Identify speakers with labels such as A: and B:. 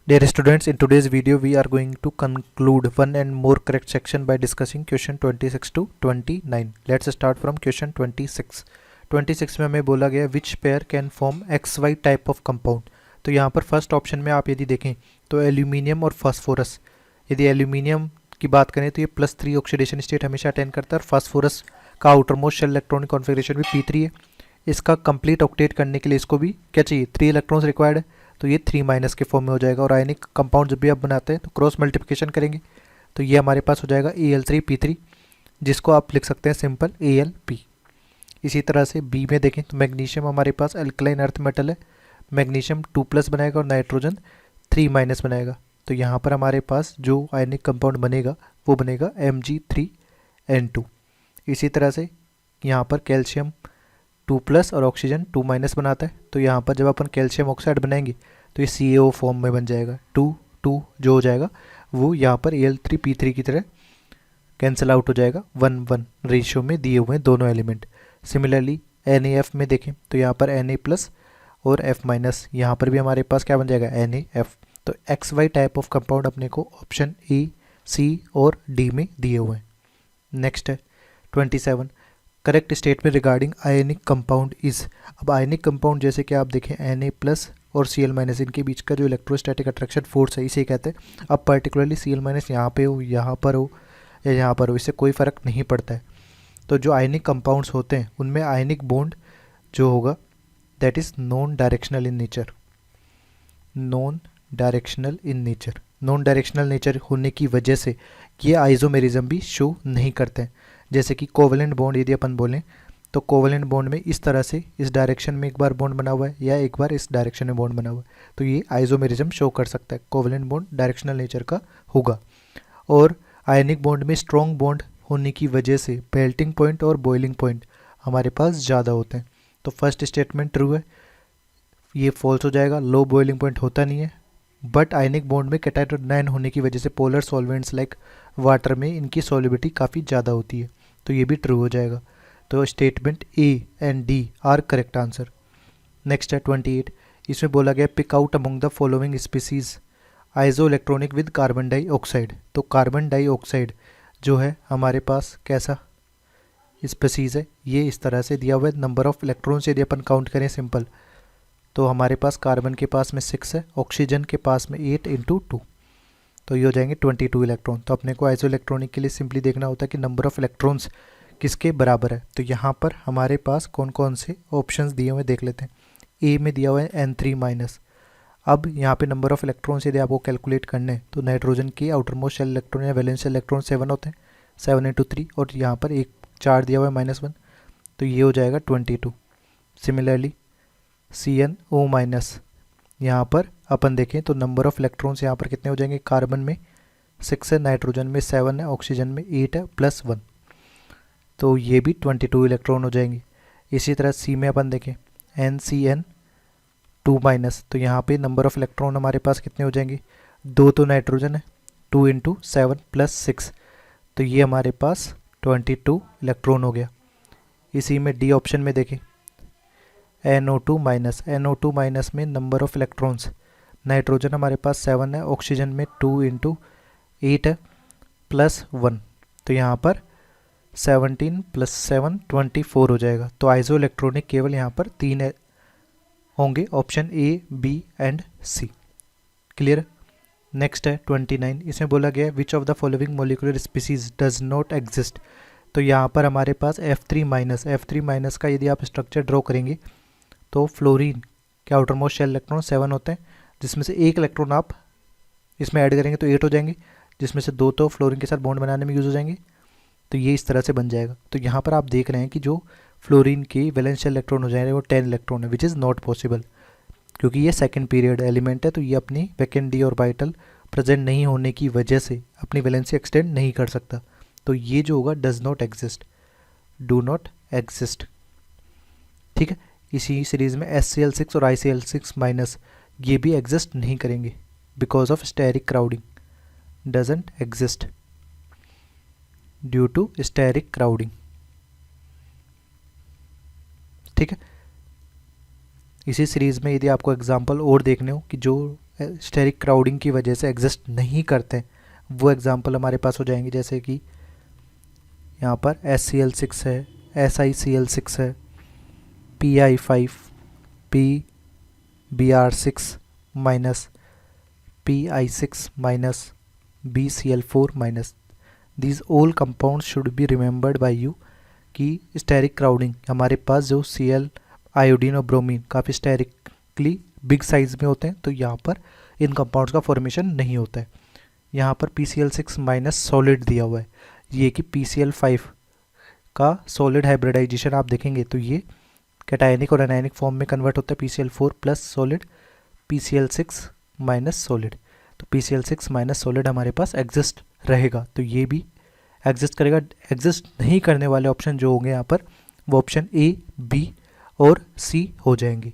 A: Dear students, in today's video we are going to conclude one and more correct section by discussing question 26 to 29. Let's start from question 26. 26 में हमें बोला गया which pair can form XY type of compound. तो यहाँ पर first option में आप यदि देखें तो एल्यूमिनियम और फास्फोरस, यदि एल्यूमिनियम की बात करें तो ये +3 ऑक्सीडेशन स्टेट हमेशा अटेंड करता है और फास्फोरस का outermost shell electronic configuration भी P3 है। इसका कंप्लीट ऑक्टेट करने के लिए इसको भी क्या चाहिए, 3 इलेक्ट्रॉन्स रिक्वायर्ड है, तो ये 3- के फॉर्म में हो जाएगा। और आयनिक कंपाउंड जब भी आप बनाते हैं तो क्रॉस मल्टीप्लिकेशन करेंगे तो ये हमारे पास हो जाएगा Al3P3, जिसको आप लिख सकते हैं सिंपल Alp। इसी तरह से बी में देखें तो मैग्नीशियम हमारे पास अल्कलाइन अर्थ मेटल है, मैग्नीशियम 2+ बनाएगा और नाइट्रोजन 3- बनाएगा। तो यहाँ पर हमारे पास जो आयनिक कंपाउंड बनेगा वो बनेगा Mg3N2। इसी तरह से यहाँ पर कैल्शियम 2+ और ऑक्सीजन 2- बनाता है, तो यहाँ पर जब अपन कैल्शियम ऑक्साइड बनाएंगे तो ये CaO फॉर्म में बन जाएगा। 2 जो हो जाएगा वो यहाँ पर Al3P3 की तरह कैंसिल आउट हो जाएगा, 1:1 रेशियो में दिए हुए हैं दोनों एलिमेंट। सिमिलरली NaF में देखें तो यहाँ पर Na+ और F-, यहाँ पर भी हमारे पास क्या बन जाएगा, NaF। तो XY टाइप ऑफ कंपाउंड अपने को ऑप्शन A, C और D में दिए हुए हैं। नेक्स्ट है 27, correct statement regarding ionic compound is. अब आयनिक कंपाउंड जैसे कि आप देखें Na+ और Cl- इनके बीच का जो इलेक्ट्रोस्टैटिक अट्रैक्शन फोर्स है इसे कहते हैं। अब पर्टिकुलरली Cl- यहाँ पे हो, यहाँ पर हो या यहाँ पर हो, इससे कोई फ़र्क नहीं पड़ता है। तो जो आयनिक कंपाउंड्स होते हैं उनमें आयनिक बॉन्ड जो होगा that is non directional in nature. Non directional in nature, non directional nature होने की वजह से ये आइसोमेरिज्म भी शो नहीं करते हैं। जैसे कि कोवेलेंट बॉन्ड यदि अपन बोलें तो कोवेलेंट बॉन्ड में इस तरह से इस डायरेक्शन में एक बार बॉन्ड बना हुआ है या एक बार इस डायरेक्शन में बॉन्ड बना हुआ है, तो ये आइसोमेरिज्म शो कर सकता है। कोवेलेंट बॉन्ड डायरेक्शनल नेचर का होगा। और आयनिक बॉन्ड में स्ट्रॉन्ग बॉन्ड होने की वजह से मेल्टिंग पॉइंट और बॉइलिंग पॉइंट हमारे पास ज़्यादा होते हैं। तो फर्स्ट स्टेटमेंट ट्रू है, ये फॉल्स हो जाएगा, लो बॉइलिंग पॉइंट होता नहीं है। बट आयनिक बॉन्ड में कैटायोनाइन होने की वजह से पोलर सॉल्वेंट्स लाइक वाटर में इनकी सॉल्युबिलिटी काफ़ी ज़्यादा होती है, तो ये भी ट्रू हो जाएगा। तो statement A and D are correct answer. Next है 28, इसमें बोला गया pick out among the following species isoelectronic with carbon dioxide. तो कार्बन डाइऑक्साइड जो है हमारे पास कैसा स्पीसीज है, ये इस तरह से दिया हुआ है। नंबर ऑफ इलेक्ट्रॉन्स यदि अपन काउंट करें सिंपल तो हमारे पास कार्बन के पास में 6 है, ऑक्सीजन के पास में 8 × 2, तो ये हो जाएंगे 22 इलेक्ट्रॉन। तो अपने को आइसो इलेक्ट्रॉनिक के लिए सिंपली देखना होता है कि नंबर ऑफ इलेक्ट्रॉन्स किसके बराबर है। तो यहाँ पर हमारे पास कौन कौन से ऑप्शंस दिए हुए देख लेते हैं। ए में दिया हुआ है N3-। अब यहाँ पे नंबर ऑफ इलेक्ट्रॉन्स यदि आपको कैलकुलेट करने तो नाइट्रोजन की आउटर मोस्ट शेल इलेक्ट्रॉन या वैलेंस इलेक्ट्रॉन 7 होते हैं, 7 × 3, और यहाँ पर एक 4 दिया हुआ है -1, तो ये हो जाएगा 22। सिमिलरली CnO-, यहाँ पर अपन देखें तो नंबर ऑफ इलेक्ट्रॉन्स यहाँ पर कितने हो जाएंगे, कार्बन में 6 है, नाइट्रोजन में 7 है, ऑक्सीजन में 8 है +1, तो ये भी 22 इलेक्ट्रॉन हो जाएंगे। इसी तरह सी में अपन देखें NCN2-, तो यहाँ पे नंबर ऑफ इलेक्ट्रॉन हमारे पास कितने हो जाएंगे, 2 तो नाइट्रोजन है, 2 × 7 + 6, तो ये हमारे पास 22 इलेक्ट्रॉन हो गया। इसी में डी ऑप्शन में देखें NO2-, NO2- में नंबर ऑफ इलेक्ट्रॉन्स नाइट्रोजन हमारे पास 7 है, ऑक्सीजन में 2 × 8 है +1, तो यहाँ पर 17 + 7 24 हो जाएगा। तो आइसो इलेक्ट्रॉनिक केवल यहाँ पर 3 होंगे, option A, B and C। Clear. Next है 29, इसमें बोला गया which of the following molecular species does not exist. तो यहाँ पर हमारे पास F3- का यदि आप स्ट्रक्चर ड्रॉ करेंगे तो फ्लोरीन के आउटर मोस्ट शेल इलेक्ट्रॉन 7 होते हैं, जिसमें से एक इलेक्ट्रॉन आप इसमें ऐड करेंगे तो 8 हो जाएंगे, जिसमें से 2 तो फ्लोरीन के साथ बॉन्ड बनाने में यूज़ हो जाएंगे, तो ये इस तरह से बन जाएगा। तो यहाँ पर आप देख रहे हैं कि जो फ्लोरीन की वैलेंस इलेक्ट्रॉन हो जाएंगे वो 10 इलेक्ट्रॉन है, विच इज़ नॉट पॉसिबल, क्योंकि ये सेकंड पीरियड एलिमेंट है, तो ये अपनी वैकेंट डी ऑर्बिटल प्रेजेंट नहीं होने की वजह से अपनी वैलेंसी एक्सटेंड नहीं कर सकता। तो ये जो होगा does not exist, do not exist. ठीक है। इसी सीरीज़ में HCl6 और ICl6- ये भी एग्जिस्ट नहीं करेंगे because of steric crowding, doesn't exist due to steric crowding. ठीक है। इसी सीरीज़ में यदि आपको एग्जांपल और देखने हो कि जो स्टेरिक क्राउडिंग की वजह से एग्जिस्ट नहीं करते, वो एग्जांपल हमारे पास हो जाएंगे। जैसे कि यहाँ पर SCl6 है, SiCl6 है, Pi5, PBr6 minus, Pi6 minus, BCl4 minus. These all compounds should be remembered by you कि स्टेरिक क्राउडिंग हमारे पास जो Cl, आयोडीन और ब्रोमीन काफ़ी स्टेरिकली बिग साइज में होते हैं, तो यहाँ पर इन कंपाउंड्स का फॉर्मेशन नहीं होता है। यहाँ पर PCl6 माइनस सॉलिड दिया हुआ है, ये कि PCl5 का सॉलिड हाइब्रिडाइजेशन आप देखेंगे तो ये कैटायनिक और एनायनिक फॉर्म में कन्वर्ट होता है, PCl4 plus solid, PCl6 minus solid. तो PCl6 माइनस सॉलिड हमारे पास एग्जिस्ट रहेगा, तो ये भी एग्जिस्ट करेगा। एग्जिस्ट नहीं करने वाले ऑप्शन जो होंगे यहाँ पर वो ऑप्शन A, B और C हो जाएंगे।